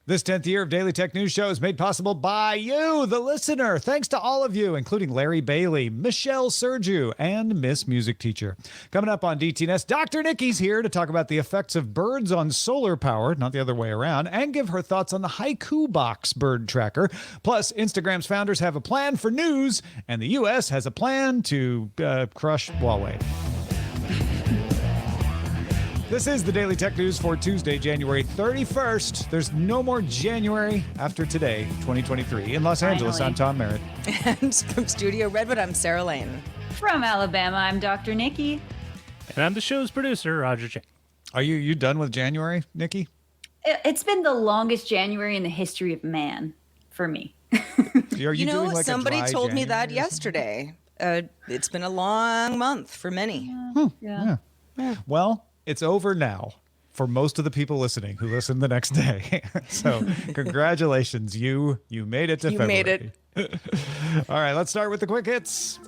This 10th year of Daily Tech News Show is made possible by you, the listener. Thanks to all of you, including Larry Bailey, Michelle Sergiu, and Miss Music Teacher. Coming up on DTNS, Dr. Niki's here to talk about the effects of birds on solar power, not the other way around, and give her thoughts on the Haiku Box bird tracker. Plus, Instagram's founders have a plan for news, and the U.S. has a plan to crush Huawei. This is the Daily Tech News for Tuesday, January 31st. There's no more January after today, 2023. In Los Angeles, I'm Tom Merritt. And from Studio Redwood, I'm Sarah Lane. From Alabama, I'm Dr. Niki. And I'm the show's producer, Roger Chang. Are you done with January, Niki? It's been the longest January in the history of man for me. Are you doing like somebody a dry told me that January yesterday. It's been a long month for many. Yeah. Well, it's over now for most of the people listening who listen the next day. So congratulations. You made it to February. You made it. All right, let's start with the quick hits.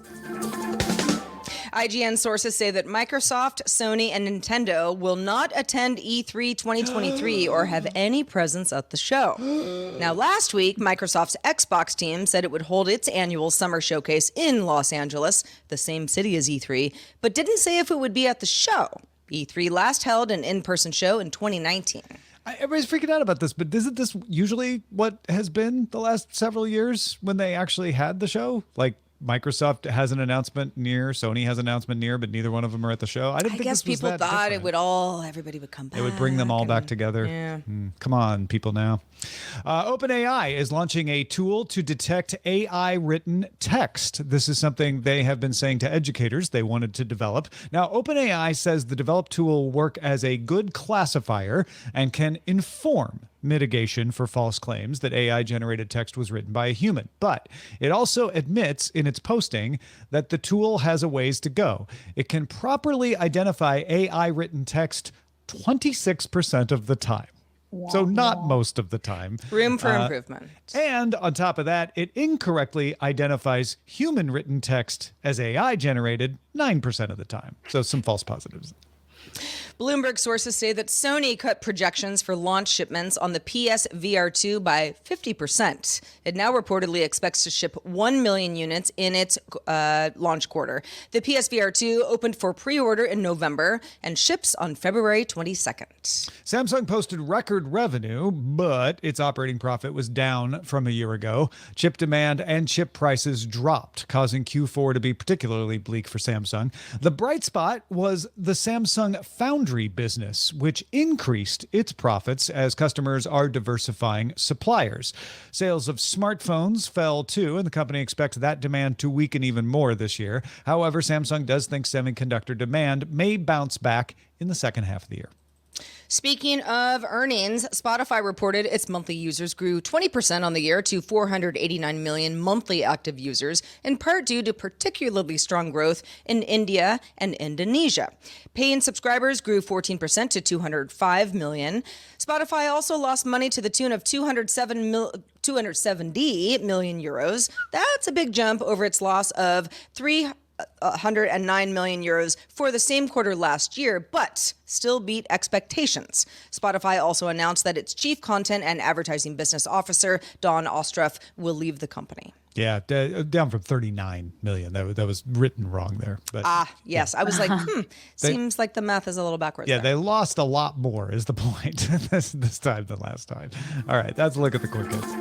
IGN sources say that Microsoft, Sony, and Nintendo will not attend E3 2023 or have any presence at the show. Now, last week, Microsoft's Xbox team said it would hold its annual summer showcase in Los Angeles, the same city as E3, but didn't say if it would be at the show. E3 last held an in-person show in 2019. Everybody's freaking out about this, but isn't this usually what has been the last several years when they actually had the show? Like, Microsoft has an announcement near, Sony has an announcement near, but neither one of them are at the show. I guess people thought everybody would come back. It would bring them all back together. Yeah. Come on, people now. OpenAI is launching a tool to detect AI written text. This is something they have been saying to educators they wanted to develop. Now, OpenAI says the developed tool will work as a good classifier and can inform mitigation for false claims that AI-generated text was written by a human. But it also admits in its posting that the tool has a ways to go. It can properly identify AI-written text 26% of the time. So not most of the time. Room for improvement. And on top of that, it incorrectly identifies human-written text as AI-generated 9% of the time. So some false positives. Bloomberg sources say that Sony cut projections for launch shipments on the PSVR2 by 50%. It now reportedly expects to ship 1 million units in its launch quarter. The PSVR2 opened for pre-order in November and ships on February 22nd. Samsung posted record revenue, but its operating profit was down from a year ago. Chip demand and chip prices dropped, causing Q4 to be particularly bleak for Samsung. The bright spot was the Samsung Foundry business, which increased its profits as customers are diversifying suppliers. Sales of smartphones fell too, and the company expects that demand to weaken even more this year. However, Samsung does think semiconductor demand may bounce back in the second half of the year. Speaking of earnings, Spotify reported its monthly users grew 20% on the year to 489 million monthly active users, in part due to particularly strong growth in India and Indonesia. Paying subscribers grew 14% to 205 million. Spotify also lost money to the tune of 270 million euros. That's a big jump over its loss of 109 million euros for the same quarter last year, but still beat expectations. Spotify also announced that its chief content and advertising business officer, Dawn Ostroff, will leave the company. Yeah, down from 39 million. That was written wrong there. But yes. Yeah. I was like, seems like the math is a little backwards. Yeah, there. They lost a lot more is the point this time than last time. All right, that's a look at the quick hits.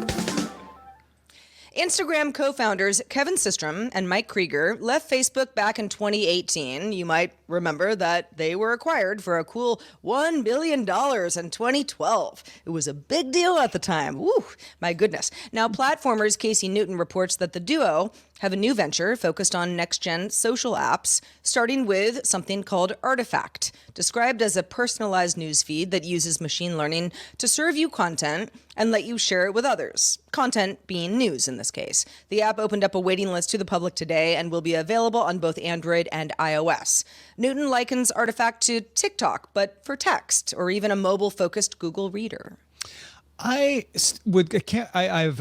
Instagram co-founders Kevin Systrom and Mike Krieger left Facebook back in 2018. You might remember that they were acquired for a cool $1 billion in 2012. It was a big deal at the time. Woo, my goodness. Now, platformers Casey Newton reports that the duo have a new venture focused on next-gen social apps, starting with something called Artifact, described as a personalized newsfeed that uses machine learning to serve you content and let you share it with others. Content being news in this case. The app opened up a waiting list to the public today and will be available on both Android and iOS. Newton likens Artifact to TikTok, but for text, or even a mobile-focused Google Reader. I've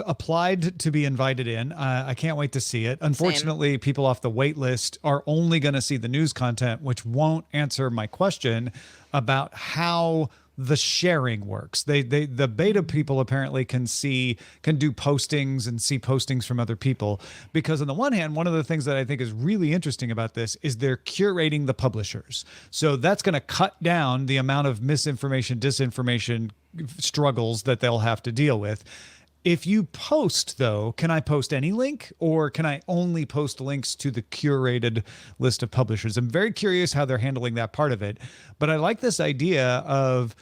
applied to be invited in. I can't wait to see it. Unfortunately, people off the wait list are only going to see the news content, which won't answer my question about how the sharing works. The beta people apparently can do postings and see postings from other people, because on the one hand, one of the things that I think is really interesting about this is they're curating the publishers. So that's going to cut down the amount of misinformation, disinformation struggles that they'll have to deal with. If you post, though, can I post any link, or can I only post links to the curated list of publishers? I'm very curious how they're handling that part of it. But I like this idea of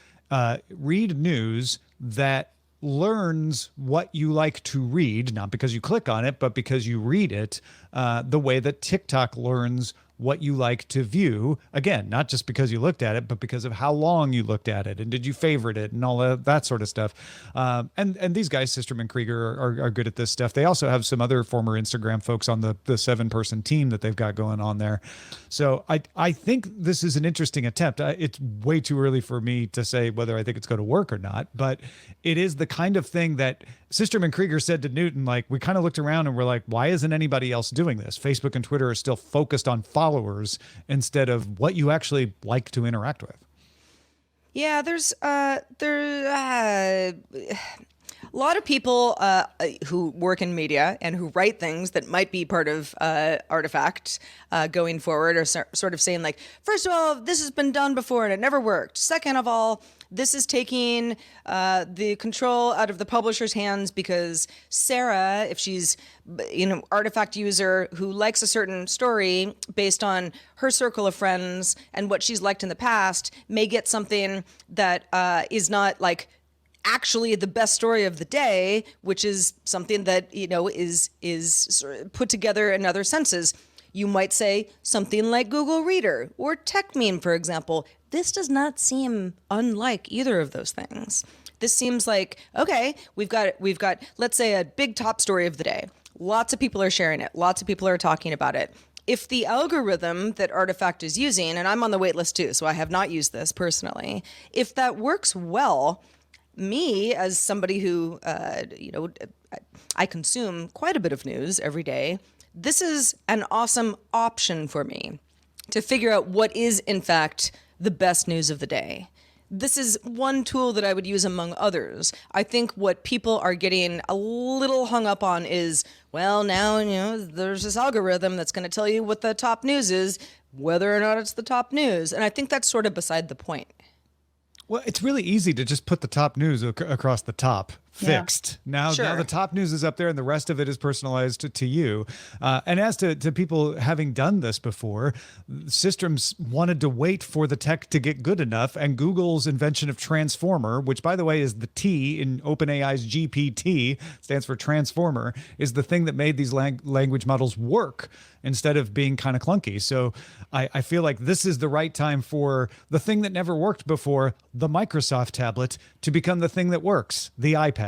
read news that learns what you like to read, not because you click on it, but because you read it, the way that TikTok learns what you like to view. Again, not just because you looked at it, but because of how long you looked at it and did you favorite it and all of that sort of stuff. And these guys, Systrom and Krieger, are good at this stuff. They also have some other former Instagram folks on the 7-person team that they've got going on there. So I think this is an interesting attempt. It's way too early for me to say whether I think it's going to work or not, but it is the kind of thing that Systrom and Krieger said to Newton, like, we kind of looked around and we're like, why isn't anybody else doing this? Facebook and Twitter are still focused on followers instead of what you actually like to interact with. Yeah, there's a lot of people who work in media and who write things that might be part of Artifact going forward are sort of saying, like, first of all, this has been done before and it never worked. Second of all, this is taking the control out of the publisher's hands, because Sarah, if she's Artifact user who likes a certain story based on her circle of friends and what she's liked in the past, may get something that is not like actually the best story of the day, which is something that is sort of put together in other senses. You might say something like Google Reader or TechMeme, for example. This does not seem unlike either of those things. This seems like, okay, we've got, let's say, a big top story of the day. Lots of people are sharing it. Lots of people are talking about it. If the algorithm that Artifact is using, and I'm on the wait list too, so I have not used this personally, if that works well, me as somebody who, I consume quite a bit of news every day, this is an awesome option for me to figure out what is, in fact, the best news of the day. This is one tool that I would use among others. I think what people are getting a little hung up on is, well, now, there's this algorithm that's going to tell you what the top news is, whether or not it's the top news. And I think that's sort of beside the point. Well, it's really easy to just put the top news across the top. Fixed. Yeah. Now the top news is up there and the rest of it is personalized to you. And as to people having done this before, systems wanted to wait for the tech to get good enough, and Google's invention of Transformer, which by the way is the T in OpenAI's GPT, stands for Transformer, is the thing that made these language models work instead of being kind of clunky. So I feel like this is the right time for the thing that never worked before, the Microsoft tablet, to become the thing that works, the iPad.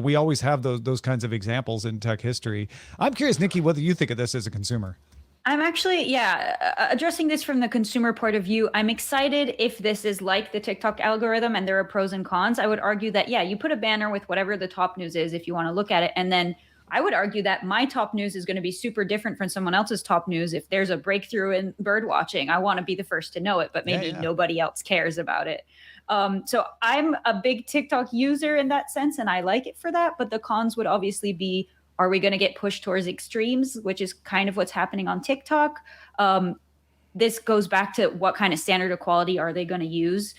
We always have those kinds of examples in tech history. I'm curious, Niki, what do you think of this as a consumer? I'm actually, addressing this from the consumer point of view. I'm excited if this is like the TikTok algorithm and there are pros and cons. I would argue that, you put a banner with whatever the top news is if you want to look at it. And then I would argue that my top news is going to be super different from someone else's top news. If there's a breakthrough in bird watching, I want to be the first to know it, but maybe nobody else cares about it. So I'm a big TikTok user in that sense, and I like it for that. But the cons would obviously be, are we going to get pushed towards extremes, which is kind of what's happening on TikTok? This goes back to what kind of standard of quality are they going to use,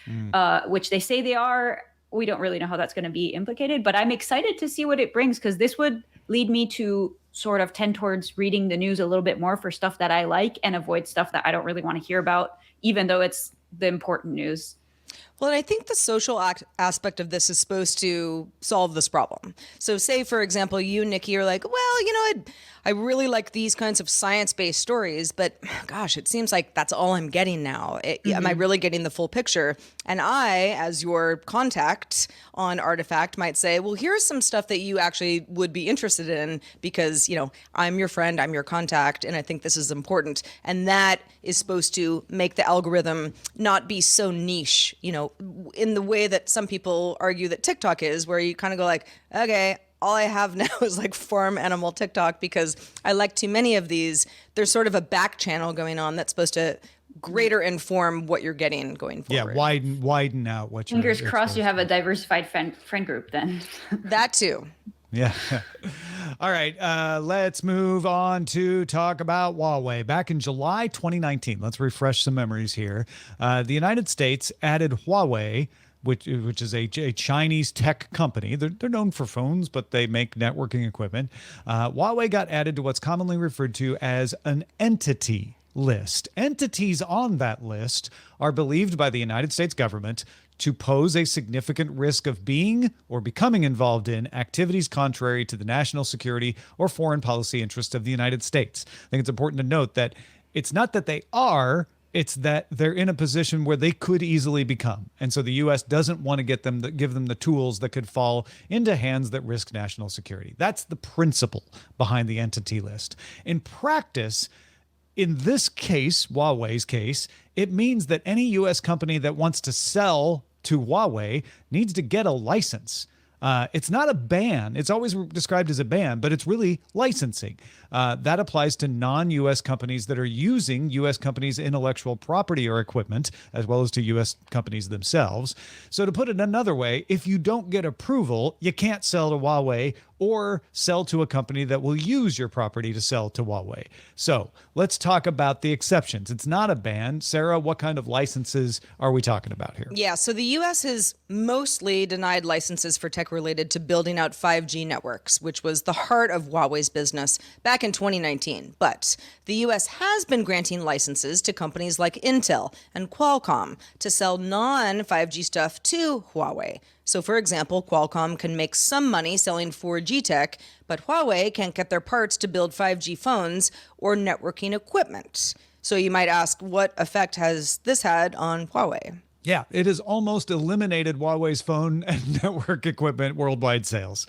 which they say they are. We don't really know how that's going to be implicated, but I'm excited to see what it brings, because this would lead me to sort of tend towards reading the news a little bit more for stuff that I like and avoid stuff that I don't really want to hear about, even though it's the important news. Well, and I think the social aspect of this is supposed to solve this problem. So say, for example, you, Niki, are like, well, I really like these kinds of science-based stories, but gosh, it seems like that's all I'm getting now. Am I really getting the full picture? And I, as your contact on Artifact, might say, well, here's some stuff that you actually would be interested in because, I'm your friend, I'm your contact, and I think this is important. And that is supposed to make the algorithm not be so niche, in the way that some people argue that TikTok is, where you kind of go like, okay, all I have now is like farm animal TikTok because I like too many of these. There's sort of a back channel going on that's supposed to greater inform what you're getting going forward. Yeah, widen out what you're Fingers crossed exposed you have to. a diversified friend group then. That too. Yeah. All right. Let's move on to talk about Huawei. Back in July 2019, let's refresh some memories here. The United States added Huawei, which is a Chinese tech company. They're known for phones, but they make networking equipment. Huawei got added to what's commonly referred to as an entity list. Entities on that list are believed by the United States government to pose a significant risk of being or becoming involved in activities contrary to the national security or foreign policy interests of the United States. I think it's important to note that it's not that they are, it's that they're in a position where they could easily become. And so the U.S. doesn't want to give them the tools that could fall into hands that risk national security. That's the principle behind the entity list. In practice, in this case, Huawei's case, it means that any U.S. company that wants to sell to Huawei needs to get a license. It's not a ban. It's always described as a ban, but it's really licensing. That applies to non-U.S. companies that are using U.S. companies' intellectual property or equipment, as well as to U.S. companies themselves. So to put it another way, if you don't get approval, you can't sell to Huawei or sell to a company that will use your property to sell to Huawei. So let's talk about the exceptions. It's not a ban. Sarah, what kind of licenses are we talking about here? Yeah, so the U.S. has mostly denied licenses for tech related to building out 5G networks, which was the heart of Huawei's business back in 2019. But the U.S. has been granting licenses to companies like Intel and Qualcomm to sell non-5G stuff to Huawei. So, for example, Qualcomm can make some money selling 4G tech, but Huawei can't get their parts to build 5G phones or networking equipment. So you might ask, what effect has this had on Huawei? Yeah, it has almost eliminated Huawei's phone and network equipment worldwide sales.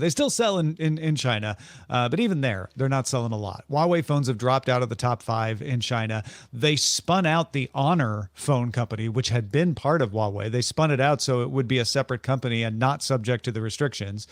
They still sell in China, but even there, they're not selling a lot. Huawei phones have dropped out of the top 5 in China. They spun out the Honor phone company, which had been part of Huawei. They spun it out so it would be a separate company and not subject to the restrictions.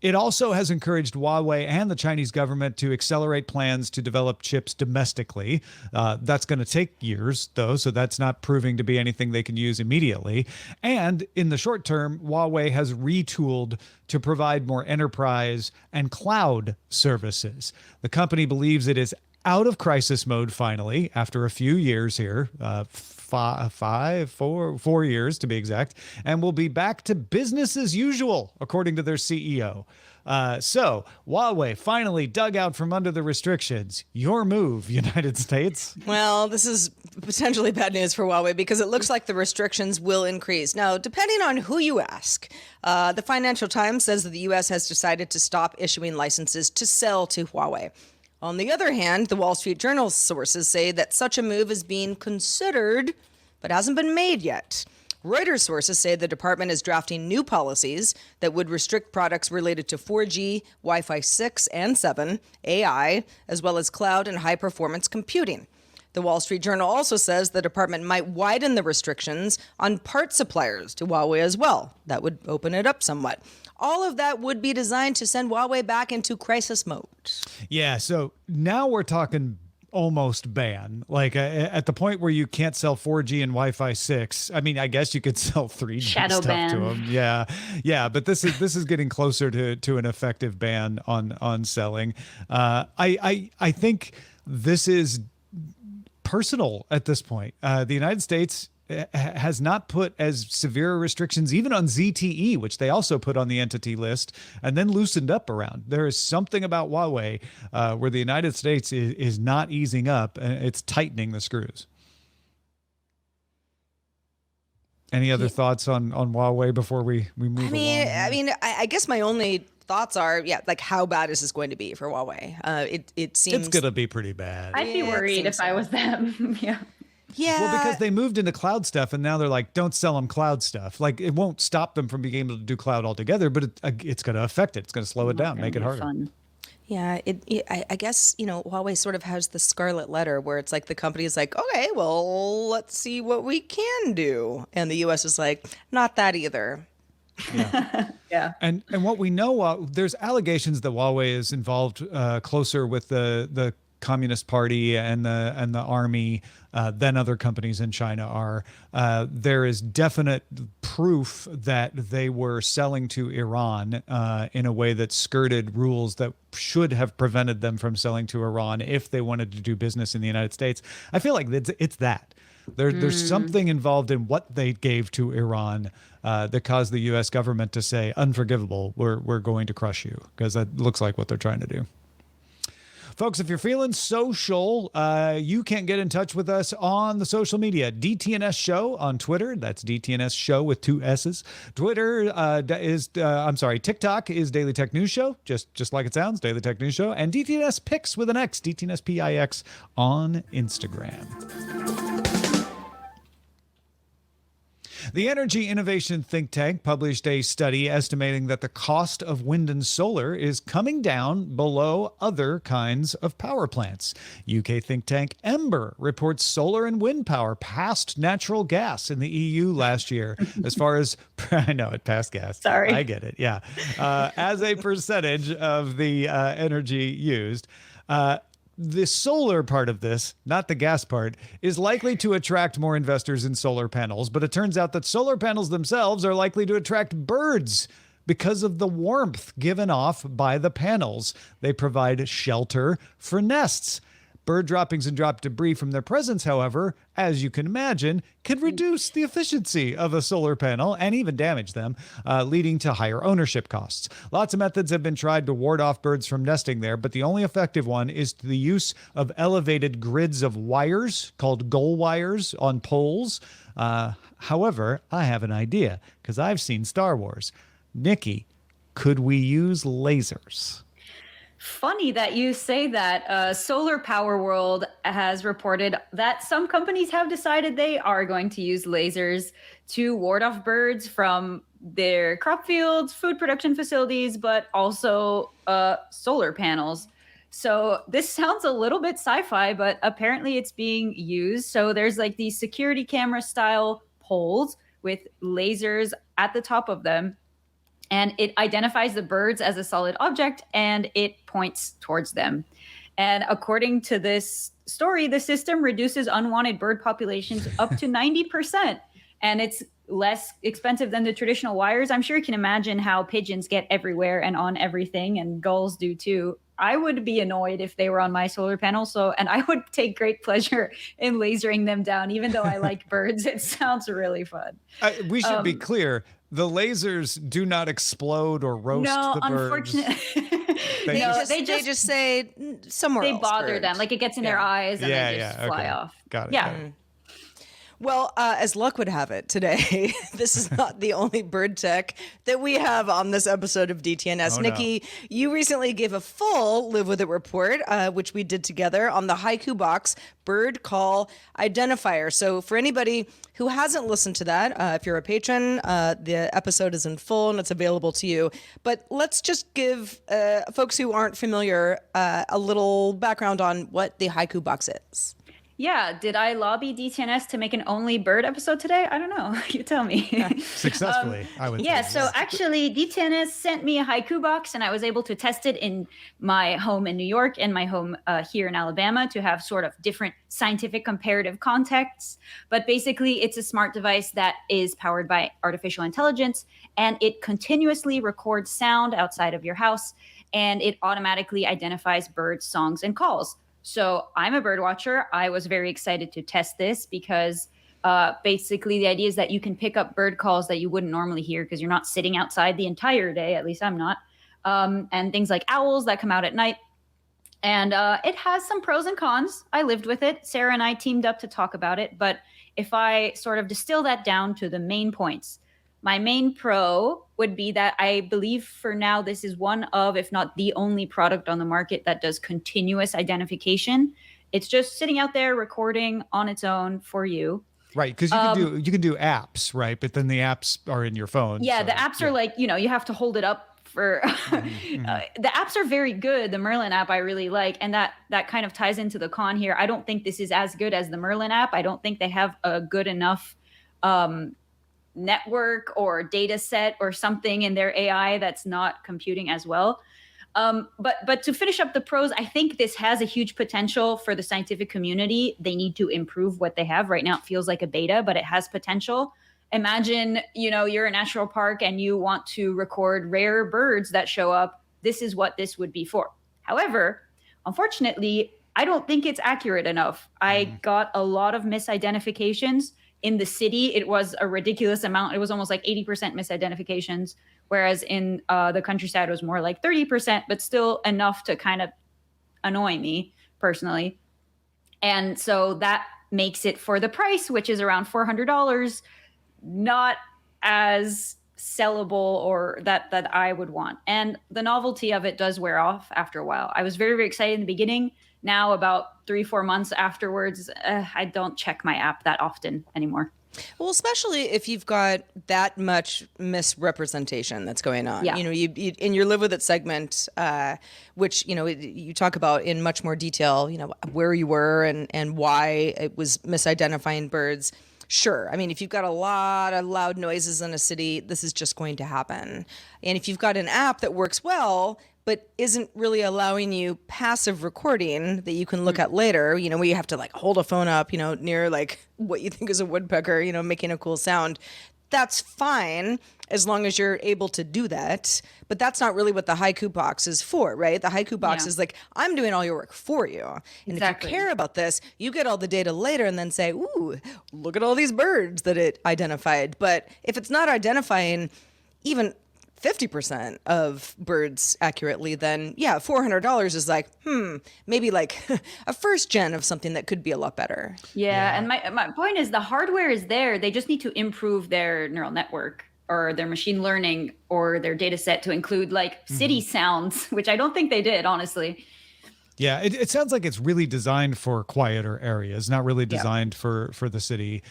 It also has encouraged Huawei and the Chinese government to accelerate plans to develop chips domestically. That's going to take years, though, so that's not proving to be anything they can use immediately. And in the short term, Huawei has retooled to provide more enterprise and cloud services. The company believes it is out of crisis mode finally after a few years here, 4 years to be exact, and will be back to business as usual, according to their CEO. So Huawei finally dug out from under the restrictions. Your move, United States. Well, this is potentially bad news for Huawei because it looks like the restrictions will increase. Now, depending on who you ask, the Financial Times says that the U.S. has decided to stop issuing licenses to sell to Huawei. On the other hand, the Wall Street Journal's sources say that such a move is being considered, but hasn't been made yet. Reuters sources say the department is drafting new policies that would restrict products related to 4G, Wi-Fi 6 and 7, AI, as well as cloud and high-performance computing. The Wall Street Journal also says the department might widen the restrictions on part suppliers to Huawei as well. That would open it up somewhat. All of that would be designed to send Huawei back into crisis mode. Yeah, so now we're talking almost ban, like at the point where you can't sell 4G and Wi-Fi 6. I mean, I guess you could sell 3G Shadow stuff ban. to them. Yeah, but this is getting closer to an effective ban on selling. I think this is personal at this point. The United States has not put as severe restrictions even on ZTE, which they also put on the entity list and then loosened up around. There is something about Huawei where the United States is not easing up, and it's tightening the screws. Any other thoughts on Huawei before we move along? I guess my only thoughts are, like how bad is this going to be for Huawei? It seems it's going to be pretty bad. I'd be worried if I was them. Yeah. Yeah. Well, because they moved into cloud stuff, and now they're like, don't sell them cloud stuff. Like, it won't stop them from being able to do cloud altogether, but it's going to affect it. It's going to slow it down, make it harder. Fun. Yeah, I guess, Huawei sort of has the scarlet letter where it's like the company is like, okay, well, let's see what we can do. And the U.S. is like, not that either. Yeah. And what we know, there's allegations that Huawei is involved closer with the Communist Party and the army than other companies in China are. There is definite proof that they were selling to Iran in a way that skirted rules that should have prevented them from selling to Iran if they wanted to do business in the United States. I feel like it's that. There's something involved in what they gave to Iran that caused the U.S. government to say, unforgivable, we're going to crush you, because that looks like what they're trying to do. Folks, if you're feeling social, you can get in touch with us on the social media. DTNS Show on Twitter. That's DTNS Show with 2 S's. TikTok is Daily Tech News Show, just like it sounds, Daily Tech News Show. And DTNS Pix with an X, DTNS PIX on Instagram. The Energy Innovation Think Tank published a study estimating that the cost of wind and solar is coming down below other kinds of power plants. UK think tank Ember reports solar and wind power passed natural gas in the EU last year. As far as, I know it passed gas. Sorry. I get it. Yeah. As a percentage of the energy used. The solar part of this, not the gas part, is likely to attract more investors in solar panels, but it turns out that solar panels themselves are likely to attract birds because of the warmth given off by the panels. They provide shelter for nests. Bird droppings and drop debris from their presence, however, as you can imagine, can reduce the efficiency of a solar panel and even damage them, leading to higher ownership costs. Lots of methods have been tried to ward off birds from nesting there, but the only effective one is the use of elevated grids of wires called gull wires on poles. However, I have an idea because I've seen Star Wars. Niki, could we use lasers? Funny that you say that. Solar Power World has reported that some companies have decided they are going to use lasers to ward off birds from their crop fields, food production facilities, but also solar panels. So this sounds a little bit sci-fi, but apparently it's being used. So there's like these security camera style poles with lasers at the top of them. And it identifies the birds as a solid object and it points towards them. And according to this story, the system reduces unwanted bird populations up to 90%. And it's less expensive than the traditional wires. I'm sure you can imagine how pigeons get everywhere and on everything, and gulls do too. I would be annoyed if they were on my solar panel. And I would take great pleasure in lasering them down, even though I like birds. It sounds really fun. We should be clear. The lasers do not explode or roast the birds. Unfortunately. They just say somewhere else. They bother them. Like it gets in their eyes and they just fly off. Got it. Yeah. Got it. Well, as luck would have it today, this is not the only bird tech that we have on this episode of DTNS. Niki, you recently gave a full Live With It report, which we did together on the Haiku Box bird call identifier. So for anybody who hasn't listened to that, if you're a patron, the episode is in full and it's available to you. But let's just give folks who aren't familiar a little background on what the Haiku Box is. Yeah. Did I lobby DTNS to make an only bird episode today? I don't know. You tell me. Successfully, I would say. Yeah. So actually, DTNS sent me a Haiku box and I was able to test it in my home in New York and my home here in Alabama to have sort of different scientific comparative contexts. But basically, it's a smart device that is powered by artificial intelligence and it continuously records sound outside of your house and it automatically identifies birds, songs, and calls. So I'm a bird watcher. I was very excited to test this because basically the idea is that you can pick up bird calls that you wouldn't normally hear because you're not sitting outside the entire day. At least I'm not. And things like owls that come out at night. And it has some pros and cons. I lived with it. Sarah and I teamed up to talk about it. But if I sort of distill that down to the main points, my main pro would be that I believe for now this is one of, if not the only product on the market that does continuous identification. It's just sitting out there recording on its own for you. Right, because you can do apps, right? But then the apps are in your phone. Yeah, so, the apps are like, you have to hold it up for the apps are very good. The Merlin app I really like, and that kind of ties into the con here. I don't think this is as good as the Merlin app. I don't think they have a good enough network or data set or something in their AI that's not computing as well. But to finish up the pros, I think this has a huge potential for the scientific community. They need to improve what they have. Right now it feels like a beta, but it has potential. Imagine, you're a national park and you want to record rare birds that show up. This is what this would be for. However, unfortunately, I don't think it's accurate enough. I got a lot of misidentifications. In the city, it was a ridiculous amount. It was almost like 80% misidentifications, whereas in the countryside, it was more like 30%, but still enough to kind of annoy me personally. And so that makes it, for the price, which is around $400, not as sellable or that I would want. And the novelty of it does wear off after a while. I was very, very excited in the beginning. Now, about 3-4 months afterwards, I don't check my app that often anymore. Well, especially if you've got that much misrepresentation that's going on. Yeah. You in your Live With It segment, which, you talk about in much more detail, where you were and why it was misidentifying birds. Sure. I mean, if you've got a lot of loud noises in a city, this is just going to happen. And if you've got an app that works well, but isn't really allowing you passive recording that you can look at later, where you have to like hold a phone up, near like what you think is a woodpecker, making a cool sound. That's fine as long as you're able to do that. But that's not really what the Haiku box is for, right? The Haiku box is like, I'm doing all your work for you. And Exactly. if you care about this, you get all the data later and then say, ooh, look at all these birds that it identified. But if it's not identifying even 50% of birds accurately, then yeah, $400 is like, maybe like a first gen of something that could be a lot better. Yeah. And my point is the hardware is there. They just need to improve their neural network or their machine learning or their data set to include like city sounds, which I don't think they did, honestly. Yeah, it sounds like it's really designed for quieter areas, not really designed for the city,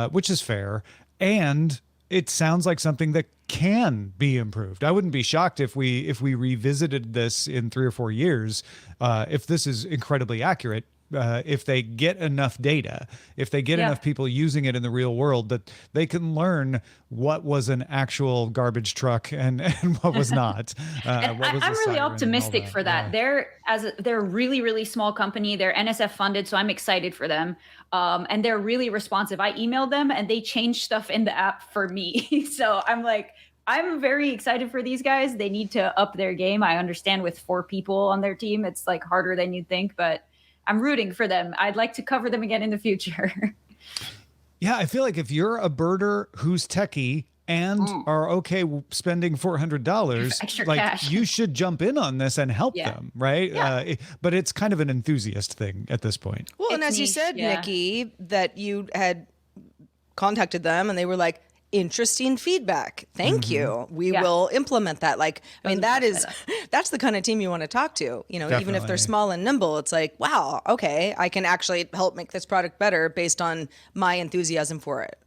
which is fair. And it sounds like something that can be improved. I wouldn't be shocked if we revisited this in 3 or 4 years, if this is incredibly accurate. If they get enough data, if they get enough people using it in the real world, that they can learn what was an actual garbage truck and what was not. And I'm really optimistic for that. Yeah. They're a really, really small company. They're NSF funded, so I'm excited for them. And they're really responsive. I emailed them and they changed stuff in the app for me. So I'm very excited for these guys. They need to up their game. I understand with 4 people on their team, it's like harder than you'd think, but I'm rooting for them. I'd like to cover them again in the future. Yeah, I feel like if you're a birder who's techie and are okay spending $400, Extra like cash. you should jump in on this and help them, right? Yeah. But it's kind of an enthusiast thing at this point. Well, and It's as you niche, said, yeah. Nikki, that you had contacted them and they were like, interesting feedback. Thank you. We will implement that. Like, I mean, that's the kind of team you want to talk to, even if Definitely. they're small and nimble, it's like, wow, okay, I can actually help make this product better based on my enthusiasm for it.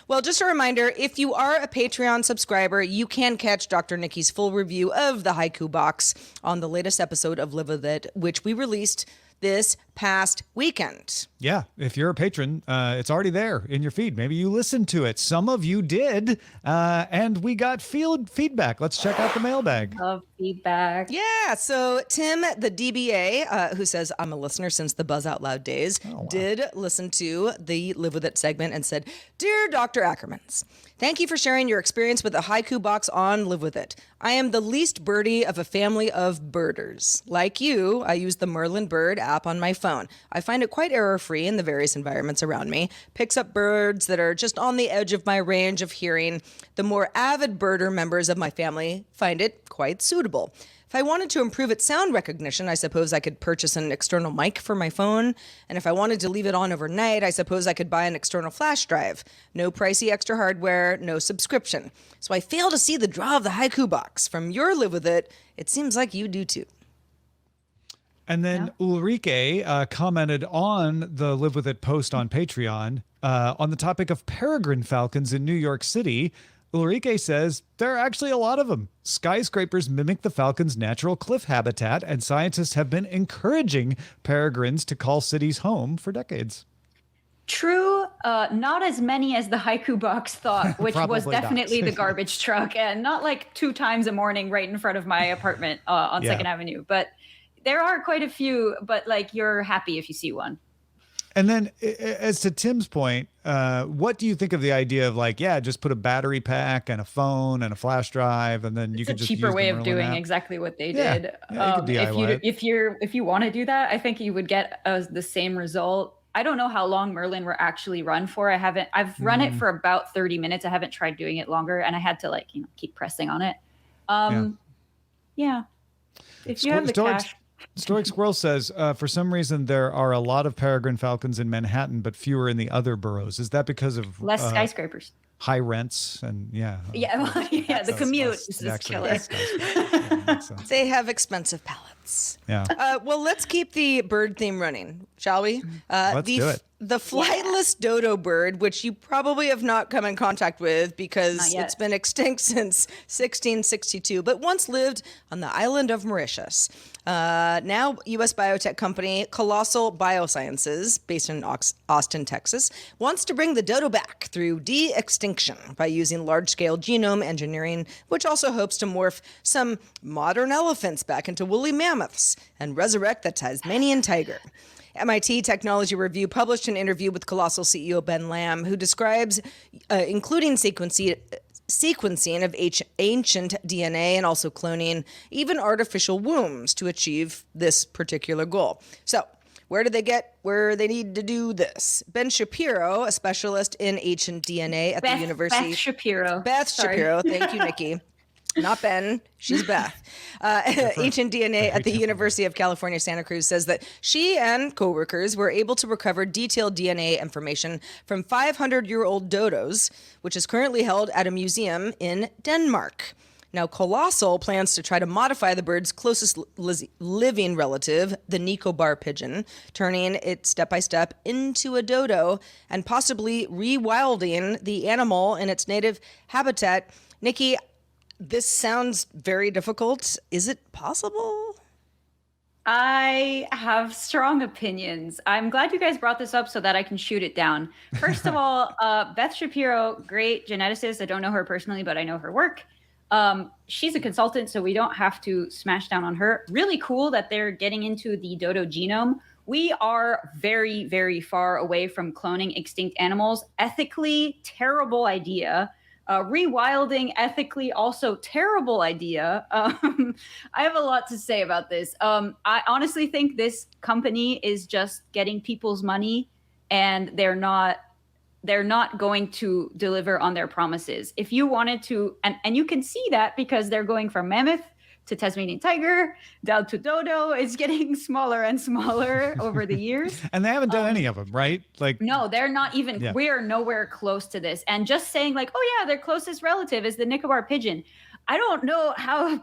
Well, just a reminder, if you are a Patreon subscriber, you can catch Dr. Nikki's full review of the Haiku box on the latest episode of Live With It, which we released this past weekend. Yeah, if you're a patron, it's already there in your feed. Maybe you listened to it. Some of you did, and we got feedback. Let's check out the mailbag. Love feedback. Yeah, so Tim, the DBA, who says, I'm a listener since the Buzz Out Loud days, did listen to the Live With It segment and said, Dear Dr. Ackermans, thank you for sharing your experience with the Haiku box on Live With It. I am the least birdie of a family of birders. Like you, I use the Merlin Bird app on my phone. I find it quite error-free in the various environments around me. Picks up birds that are just on the edge of my range of hearing. The more avid birder members of my family find it quite suitable. If I wanted to improve its sound recognition, I suppose I could purchase an external mic for my phone. And if I wanted to leave it on overnight, I suppose I could buy an external flash drive. No pricey extra hardware, no subscription. So I fail to see the draw of the Haiku box. From your Live With It, it seems like you do too. And then Ulrike commented on the Live With It post on Patreon on the topic of peregrine falcons in New York City. Ulrike says, there are actually a lot of them. Skyscrapers mimic the falcon's natural cliff habitat, and scientists have been encouraging peregrines to call cities home for decades. True, not as many as the haiku box thought, which was Probably definitely not. the garbage truck, and not like 2 times a morning right in front of my apartment on Yeah. 2nd Avenue. But there are quite a few, but like you're happy if you see one. And then as to Tim's point, what do you think of the idea of like, yeah, just put a battery pack and a phone and a flash drive, and then you It's can a just cheaper use way the of Merlin doing app? exactly what they Yeah. did. Yeah, you could DIY it. If you want to do that, I think you would get the same result. I don't know how long Merlin were actually run for. I've run it for about 30 minutes. I haven't tried doing it longer, and I had to keep pressing on it. Yeah. If you have the cash. Stoic Squirrel says, for some reason, there are a lot of peregrine falcons in Manhattan, but fewer in the other boroughs. Is that because of Less skyscrapers. high rents and The commute is just killer. They have expensive pallets. Yeah. Well, let's keep the bird theme running, shall we? Let's do it. The flightless dodo bird, which you probably have not come in contact with because it's been extinct since 1662, but once lived on the island of Mauritius. Now, U.S. biotech company Colossal Biosciences, based in Austin, Texas, wants to bring the dodo back through de-extinction by using large-scale genome engineering, which also hopes to morph some modern elephants back into woolly mammoths and resurrect the Tasmanian tiger. MIT Technology Review published an interview with Colossal CEO Ben Lamb, who describes including sequencing of ancient DNA and also cloning, even artificial wombs to achieve this particular goal. So, where do they get where they need to do this? Ben Shapiro, a specialist in ancient DNA at the university. Beth Shapiro. Shapiro. Thank you, Nikki. Not Ben, she's Beth. Ancient DNA at the University of California, Santa Cruz says that she and coworkers were able to recover detailed DNA information from 500-year-old dodos, which is currently held at a museum in Denmark. Now, Colossal plans to try to modify the bird's closest living relative, the Nicobar pigeon, turning it step-by-step into a dodo and possibly rewilding the animal in its native habitat. Niki, this sounds very difficult. Is it possible? I have strong opinions. I'm glad you guys brought this up so that I can shoot it down. First of all, Beth Shapiro, great geneticist. I don't know her personally, but I know her work. She's a consultant, so we don't have to smash down on her. Really cool that they're getting into the dodo genome. We are very, very far away from cloning extinct animals. Ethically, terrible idea. Rewilding, ethically, also terrible idea. I have a lot to say about this. I honestly think this company is just getting people's money, and they're not going to deliver on their promises. If you wanted to, and you can see that because they're going from mammoth to Tasmanian tiger down to dodo. It's getting smaller and smaller over the years. And they haven't done any of them, right? Like, no, they're not even. Yeah. We're nowhere close to this. And just saying like, oh yeah, their closest relative is the Nicobar pigeon. I don't know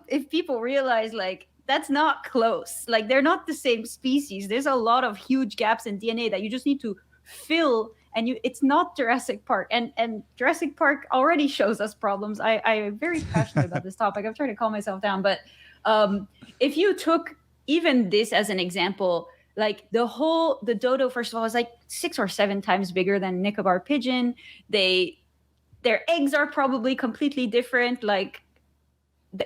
if people realize like that's not close. Like they're not the same species. There's a lot of huge gaps in DNA that you just need to fill. And it's not Jurassic Park. And Jurassic Park already shows us problems. I'm very passionate about this topic. I'm trying to calm myself down. But if you took even this as an example, like the dodo, first of all, is like 6 or 7 times bigger than Nicobar pigeon. Their eggs are probably completely different. Like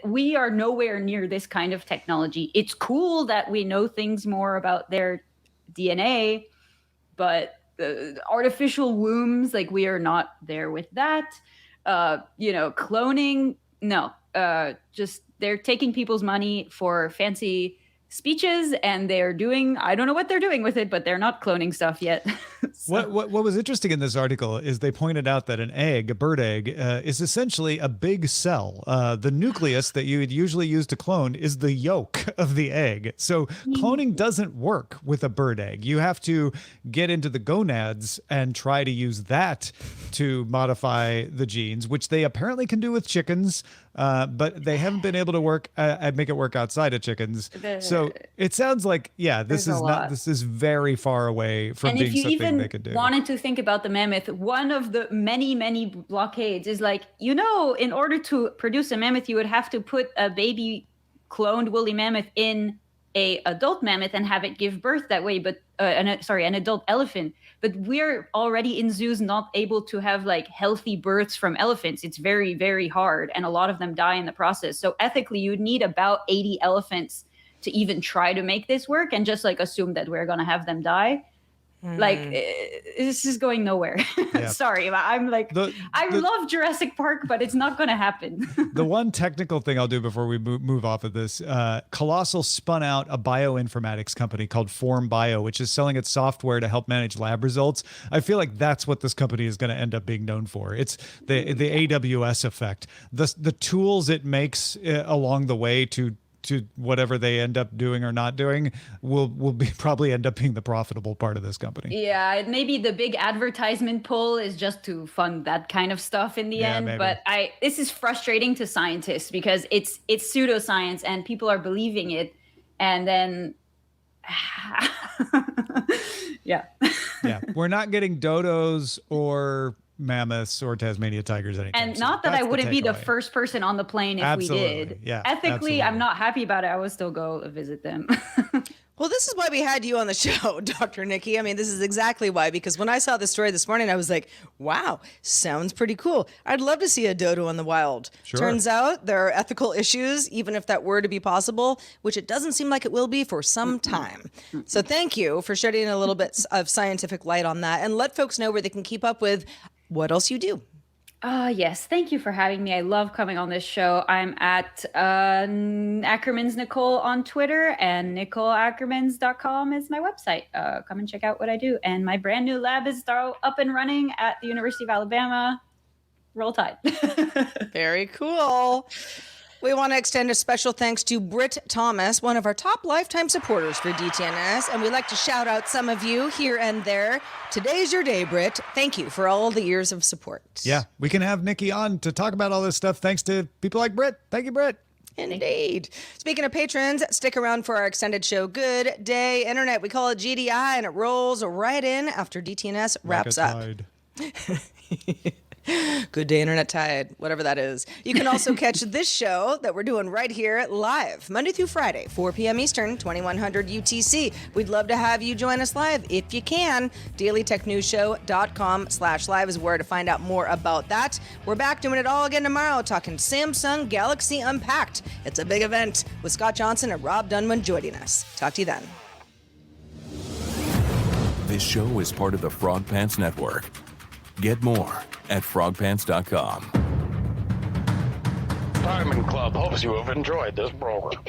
we are nowhere near this kind of technology. It's cool that we know things more about their DNA, but the artificial wombs, like we are not there with that. Cloning, no. Just they're taking people's money for fancy speeches, and they're doing, I don't know what they're doing with it, but they're not cloning stuff yet. So. What was interesting in this article is they pointed out that an egg, a bird egg, is essentially a big cell. The nucleus that you would usually use to clone is the yolk of the egg. So cloning doesn't work with a bird egg. You have to get into the gonads and try to use that to modify the genes, which they apparently can do with chickens, but they haven't been able to make it work outside of chickens. So it sounds like, this is very far away from being something they could do. Wanted to think about the mammoth, one of the many, many blockades is like, in order to produce a mammoth, you would have to put a baby cloned woolly mammoth in a adult mammoth and have it give birth that way, but an adult elephant. But we're already in zoos not able to have like healthy births from elephants. It's very, very hard, and a lot of them die in the process. So ethically, you'd need about 80 elephants to even try to make this work, and just like assume that we're gonna have them die. Like, this is going nowhere. Yeah. Sorry, I'm like, I love Jurassic Park, but it's not going to happen. The one technical thing I'll do before we move off of this, Colossal spun out a bioinformatics company called Form Bio, which is selling its software to help manage lab results. I feel like that's what this company is going to end up being known for. It's the AWS effect. The tools it makes along the way to whatever they end up doing or not doing will probably end up being the profitable part of this company. Yeah, maybe the big advertisement pull is just to fund that kind of stuff in the end. Maybe. But this is frustrating to scientists because it's pseudoscience and people are believing it, and then yeah, we're not getting dodos or mammoths or Tasmania tigers anytime and soon. Not that That's I wouldn't be the takeaway. first person on the plane if Absolutely. we did. Yeah, ethically, absolutely. I'm not happy about it. I would still go visit them. Well, this is why we had you on the show, Dr. Niki. I mean, this is exactly why, because when I saw the story this morning, I was like, wow, sounds pretty cool. I'd love to see a dodo in the wild. Sure. Turns out there are ethical issues, even if that were to be possible, which it doesn't seem like it will be for some time. So thank you for shedding a little bit of scientific light on that, and let folks know where they can keep up with what else you do. Yes. Thank you for having me. I love coming on this show. I'm at Ackermans Nicole on Twitter, and NicoleAckermans.com is my website. Come and check out what I do. And my brand new lab is up and running at the University of Alabama. Roll Tide. Very cool. We want to extend a special thanks to Britt Thomas, one of our top lifetime supporters for DTNS, and we'd like to shout out some of you here and there. Today's your day, Britt. Thank you for all the years of support. Yeah, we can have Niki on to talk about all this stuff thanks to people like Britt. Thank you, Britt. Indeed. Speaking of patrons, stick around for our extended show, Good Day Internet. We call it GDI, and it rolls right in after DTNS wraps up. Good Day Internet Tide, whatever that is. You can also catch this show that we're doing right here live, Monday through Friday, 4 p.m. Eastern, 2100 UTC. We'd love to have you join us live if you can. DailyTechNewsShow.com/live is where to find out more about that. We're back doing it all again tomorrow, talking Samsung Galaxy Unpacked. It's a big event with Scott Johnson and Robb Dunewood joining us. Talk to you then. This show is part of the Frog Pants Network. Get more at frogpants.com. Diamond Club hopes you have enjoyed this program.